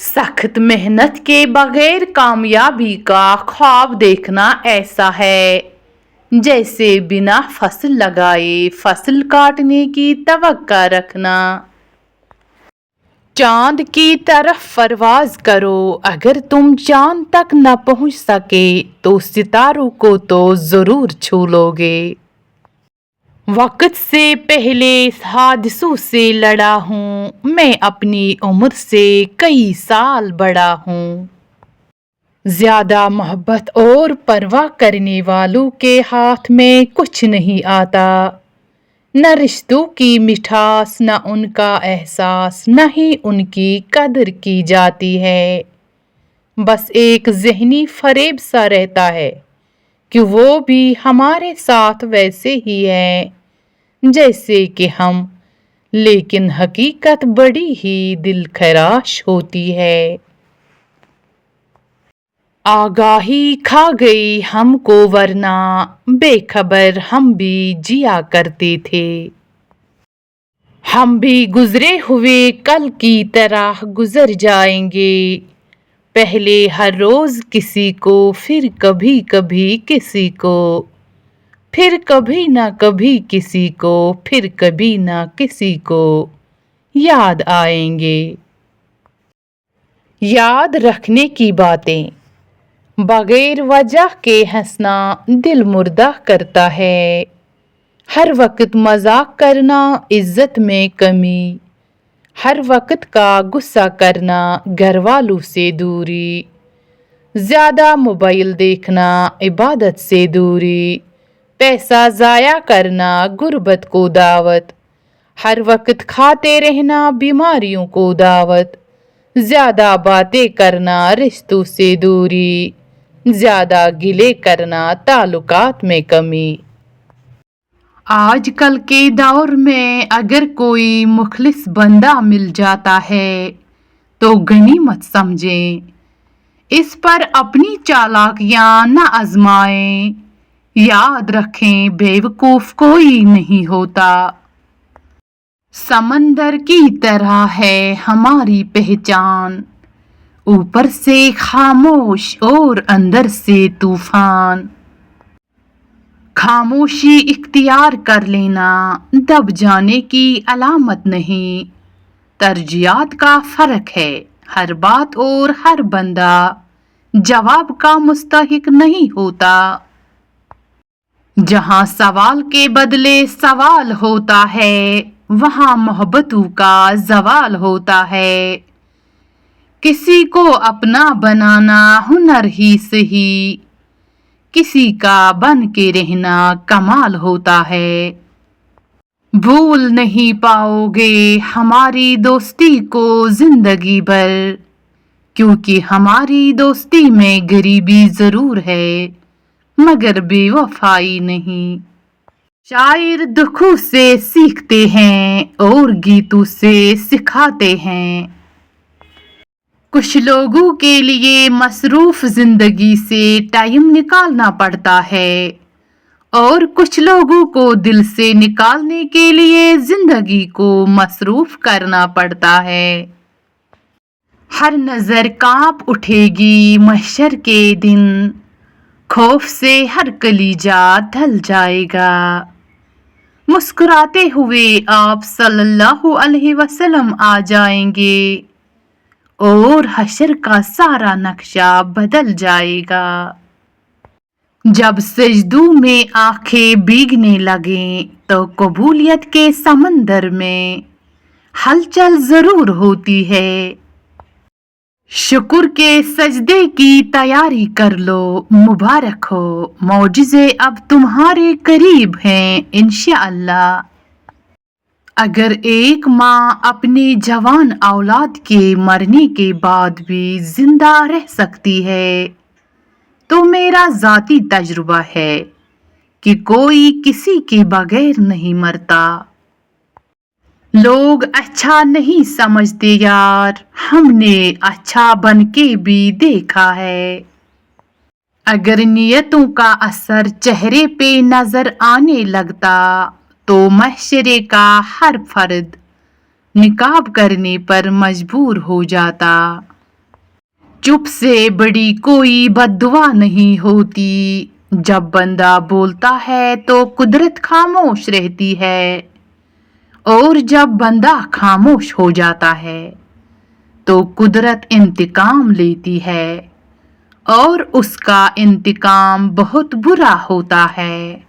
सख्त मेहनत के बगैर कामयाबी का ख्वाब देखना ऐसा है जैसे बिना फसल लगाए फसल काटने की तवक्का रखना। चांद की तरफ परवाज करो, अगर तुम चांद तक न पहुंच सके तो सितारों को तो जरूर छू लोगे। वक्त से पहले हादसों से लड़ा हूँ, मैं अपनी उम्र से कई साल बड़ा हूँ। ज्यादा मोहब्बत और परवाह करने वालों के हाथ में कुछ नहीं आता, न रिश्तों की मिठास, न उनका एहसास, न ही उनकी कदर की जाती है। बस एक ज़हनी फरेब सा रहता है कि वो भी हमारे साथ वैसे ही है जैसे कि हम, लेकिन हकीकत बड़ी ही दिलखराश होती है। आगाही खा गई हमको वरना बेखबर हम भी जिया करते थे। हम भी गुजरे हुए कल की तरह गुजर जाएंगे, पहले हर रोज किसी को, फिर कभी कभी किसी को, फिर कभी ना कभी किसी को, फिर कभी ना किसी को याद आएंगे। याद रखने की बातें। बगैर वजह के हंसना दिल मुर्दा करता है। हर वक्त मजाक करना इज्जत में कमी, हर वक्त का गुस्सा करना घर वालों से दूरी, ज्यादा मोबाइल देखना इबादत से दूरी, पैसा जाया करना गुर्बत को दावत, हर वक्त खाते रहना बीमारियों को दावत, ज्यादा बातें करना रिश्तों से दूरी, ज्यादा गिले करना ताल्लुकात में कमी। आजकल के दौर में अगर कोई मुखलिस बंदा मिल जाता है तो गनीमत समझें, इस पर अपनी चालाकियां न आजमाएं। याद रखें बेवकूफ कोई नहीं होता। समंदर की तरह है हमारी पहचान, ऊपर से खामोश और अंदर से तूफान। खामोशी इख्तियार कर लेना दब जाने की अलामत नहीं, तरजीहात का फर्क है। हर बात और हर बंदा जवाब का मुस्तहिक नहीं होता। जहां सवाल के बदले सवाल होता है वहां मोहब्बतों का जवाल होता है। किसी को अपना बनाना हुनर ही सही, किसी का बन के रहना कमाल होता है। भूल नहीं पाओगे हमारी दोस्ती को जिंदगी भर, क्योंकि हमारी दोस्ती में गरीबी जरूर है मगर बेवफाई नहीं। शायर दुखों से सीखते हैं और गीतों से सिखाते हैं। कुछ लोगों के लिए मसरूफ जिंदगी से टाइम निकालना पड़ता है और कुछ लोगों को दिल से निकालने के लिए जिंदगी को मसरूफ करना पड़ता है। हर नजर कांप उठेगी महशर के दिन, खौफ से हर कलीजा ढल जाएगा। मुस्कुराते हुए आप सल्लल्लाहु अलैहि वसल्लम आ जाएंगे और हशर का सारा नक्शा बदल जाएगा। जब सजदों में आंखें भीगने लगें तो कबूलियत के समंदर में हलचल जरूर होती है। शुक्र के सजदे की तैयारी कर लो, मुबारक हो, मौजिज़े अब तुम्हारे करीब हैं इंशाअल्लाह। अगर एक माँ अपने जवान औलाद के मरने के बाद भी जिंदा रह सकती है तो मेरा जाती तजुर्बा है कि कोई किसी के बगैर नहीं मरता। लोग अच्छा नहीं समझते यार, हमने अच्छा बन के भी देखा है। अगर नियतों का असर चेहरे पे नजर आने लगता तो महशरे का हर फर्द निकाब करने पर मजबूर हो जाता। चुप से बड़ी कोई बद्दुआ नहीं होती। जब बंदा बोलता है तो कुदरत खामोश रहती है, और जब बंदा खामोश हो जाता है तो कुदरत इंतकाम लेती है, और उसका इंतकाम बहुत बुरा होता है।